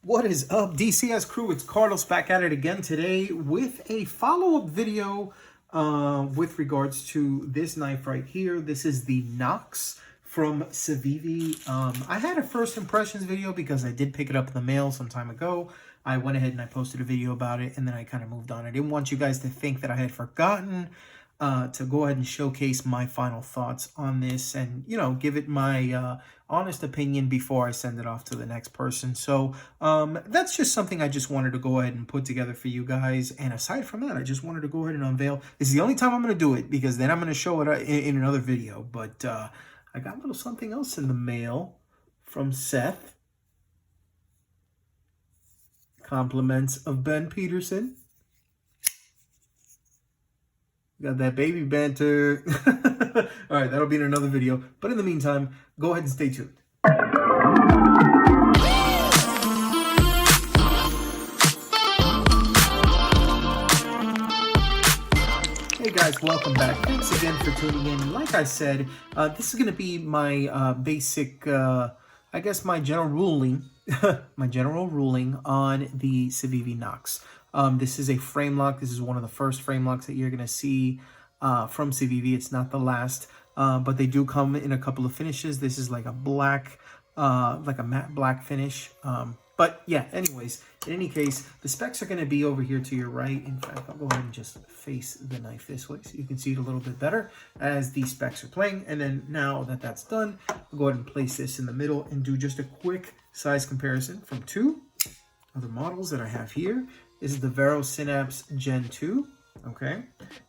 What is up, DCS Crew? It's Carlos back at it again today with a follow-up video with regards to this knife right here. This is the NOX from Civivi. I had a first impressions video because I did pick it up in the mail some time ago. I went ahead and I posted a video about it, and then I kind of moved on. I didn't want you guys to think that I had forgotten to go ahead and showcase my final thoughts on this and, you know, give it my honest opinion before I send it off to the next person. So that's just something I just wanted to go ahead and put together for you guys. And aside from that, I just wanted to go ahead and unveil. This is the only time I'm going to do it because then I'm going to show it in another video. But I got a little something else in the mail from Seth. Compliments of Ben Peterson. Got that baby banter. All right, that'll be in another video. But in the meantime, go ahead and stay tuned. Hey guys, welcome back. Thanks again for tuning in. Like I said, this is going to be my basic, I guess my general ruling, my general ruling on the Civivi NOX. This is a frame lock. This is one of the first frame locks that you're going to see from Civivi. It's not the last, but they do come in a couple of finishes. This is like a black, like a matte black finish. But yeah, anyways, in any case, the specs are going to be over here to your right. In fact, I'll go ahead and just face the knife this way so you can see it a little bit better as the specs are playing. And then now that that's done, I'll go ahead and place this in the middle and do just a quick size comparison from two other models that I have here. This is the Vero Synapse Gen 2, okay?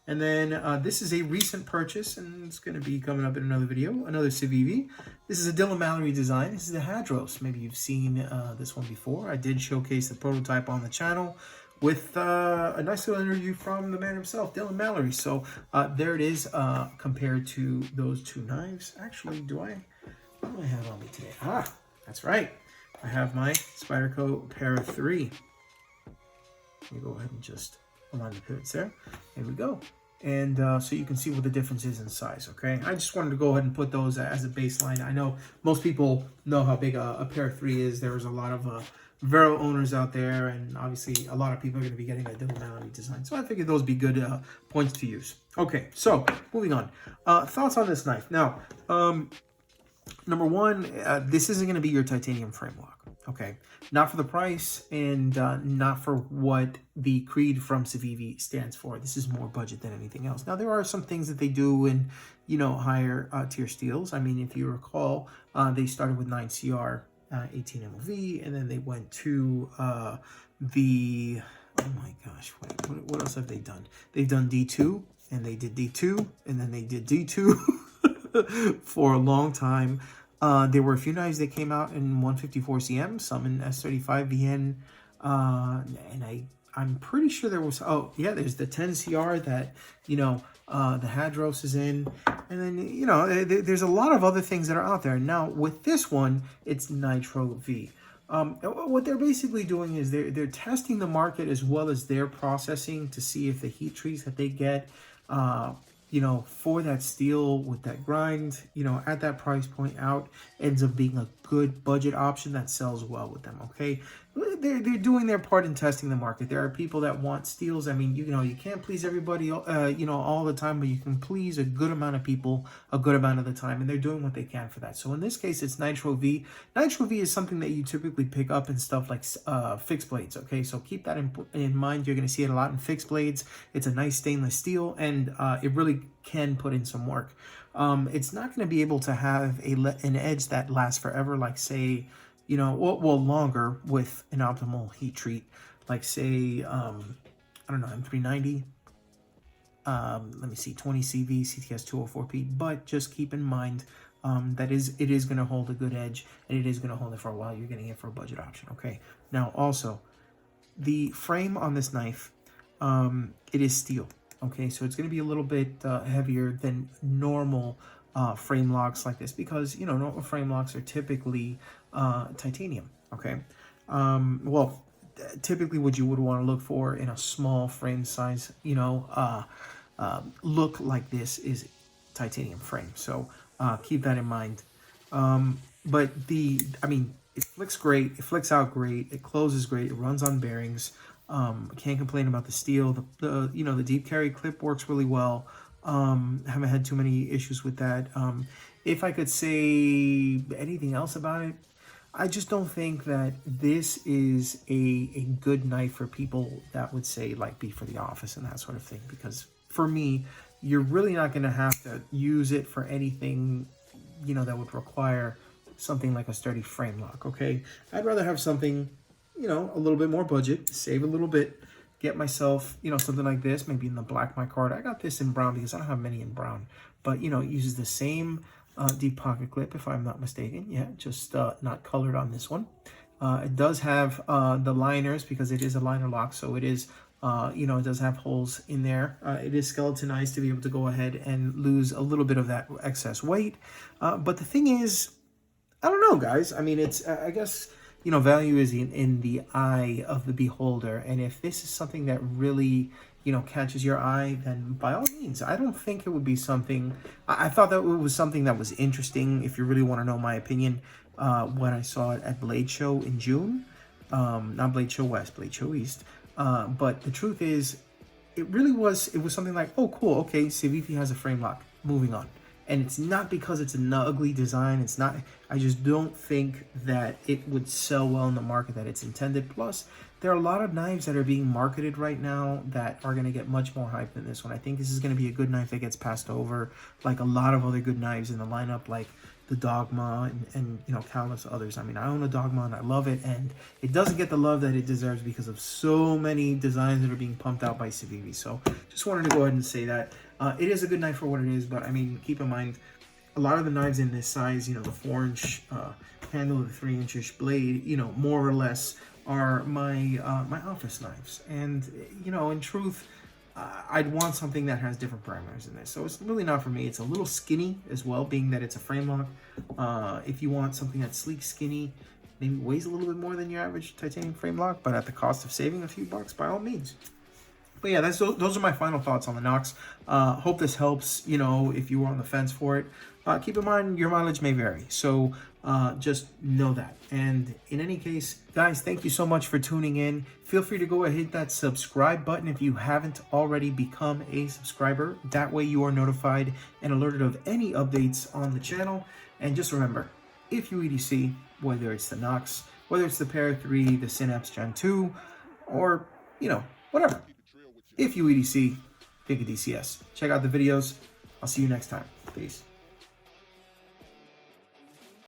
And then this is a recent purchase, and it's going to be coming up in another video, another Civivi. This is a Dylan Mallory design. This is the Hadros. Maybe you've seen this one before. I did showcase the prototype on the channel with a nice little interview from the man himself, Dylan Mallory. So there it is compared to those two knives. Actually, what do I have on me today? Ah, that's right. I have my Spyderco Para 3. Let me go ahead and just align the pivots there. There we go. And so you can see what the difference is in size, okay? I just wanted to go ahead and put those as a baseline. I know most people know how big a Para 3 is. There's a lot of Vero owners out there, and obviously a lot of people are going to be getting that Dylan Mallory design. So I figured those would be good points to use. Okay, so moving on. Thoughts on this knife. Now, number one, this isn't going to be your titanium frame lock. Okay, not for the price and not for what the Creed from Civivi stands for. This is more budget than anything else. Now, there are some things that they do in, you know, higher tier steels. I mean, if you recall, they started with 9CR 18 MOV, and then they went to the, oh my gosh, what else have they done? They've done D2, and they did D2, and then they did D2 for a long time. There were a few knives that came out in 154 cm, some in S35 VN, and I'm pretty sure there was, oh yeah, there's the 10CR that, you know, the Hadros is in, and then, you know, there's a lot of other things that are out there. Now, with this one, it's Nitro V. What they're basically doing is they're testing the market as well as their processing to see if the heat treats that they get, you know, for that steel with that grind, you know, at that price point out, ends up being a good budget option that sells well with them, okay? They're doing their part in testing the market. There are people that want steels. I mean, you know, you can't please everybody, you know, all the time, but you can please a good amount of people a good amount of the time, and they're doing what they can for that. So in this case, it's Nitro V. Nitro V is something that you typically pick up in stuff like fixed blades, okay? So keep that in mind. You're going to see it a lot in fixed blades. It's a nice stainless steel, and it really can put in some work. It's not going to be able to have an edge that lasts forever, like say, you know, well, longer with an optimal heat treat, like say, I don't know, M390, let me see, 20 CV, CTS 204P, but just keep in mind that it is going to hold a good edge, and it is going to hold it for a while. You're getting it for a budget option, okay? Now, also, the frame on this knife, it is steel, okay? So it's going to be a little bit heavier than normal frame locks like this because, you know, normal frame locks are typically titanium, okay? Well, typically what you would want to look for in a small frame size, you know, look like this is titanium frame. So keep that in mind. But I mean, it flicks great. It flicks out great. It closes great. It runs on bearings. Can't complain about the steel. The deep carry clip works really well. Haven't had too many issues with that. If I could say anything else about it, I just don't think that this is a good knife for people that would say like be for the office and that sort of thing. Because for me, you're really not going to have to use it for anything, that would require something like a sturdy frame lock. Okay, I'd rather have something, a little bit more budget, save a little bit, get myself, something like this, maybe in the black micarta. I got this in brown because I don't have many in brown, but it uses the same deep pocket clip, if I'm not mistaken. Yeah, just not colored on this one. It does have the liners because it is a liner lock, so it is, it does have holes in there. It is skeletonized to be able to go ahead and lose a little bit of that excess weight. But the thing is, I don't know, guys. I mean, it's, I guess, value is in the eye of the beholder. And if this is something that really, catches your eye, then by all means. I don't think it would be something, I thought that it was something that was interesting, if you really want to know my opinion, when I saw it at Blade Show in June. Not Blade Show West, Blade Show East. But the truth is, it was something like, oh, cool, okay, Civivi has a frame lock. Moving on. And it's not because it's an ugly design. It's not, I just don't think that it would sell well in the market that it's intended. Plus, there are a lot of knives that are being marketed right now that are going to get much more hype than this one. I think this is going to be a good knife that gets passed over, like a lot of other good knives in the lineup, like the Dogma and countless others. I mean, I own a Dogma and I love it, and it doesn't get the love that it deserves because of so many designs that are being pumped out by Civivi. So just wanted to go ahead and say that. It is a good knife for what it is, but I mean, keep in mind, a lot of the knives in this size, the 4-inch handle, the 3-inch blade, more or less are my my office knives. And, in truth, I'd want something that has different parameters in this. So it's really not for me. It's a little skinny as well, being that it's a frame lock. If you want something that's sleek, skinny, maybe weighs a little bit more than your average titanium frame lock, but at the cost of saving a few bucks, by all means. But yeah, those are my final thoughts on the NOX. Hope this helps, if you were on the fence for it. Keep in mind, your mileage may vary. So just know that. And in any case, guys, thank you so much for tuning in. Feel free to go ahead and hit that subscribe button if you haven't already become a subscriber. That way you are notified and alerted of any updates on the channel. And just remember, if you EDC, whether it's the NOX, whether it's the Para 3, the Synapse Gen 2, or, whatever. If you EDC, think of DCS. Check out the videos. I'll see you next time. Peace.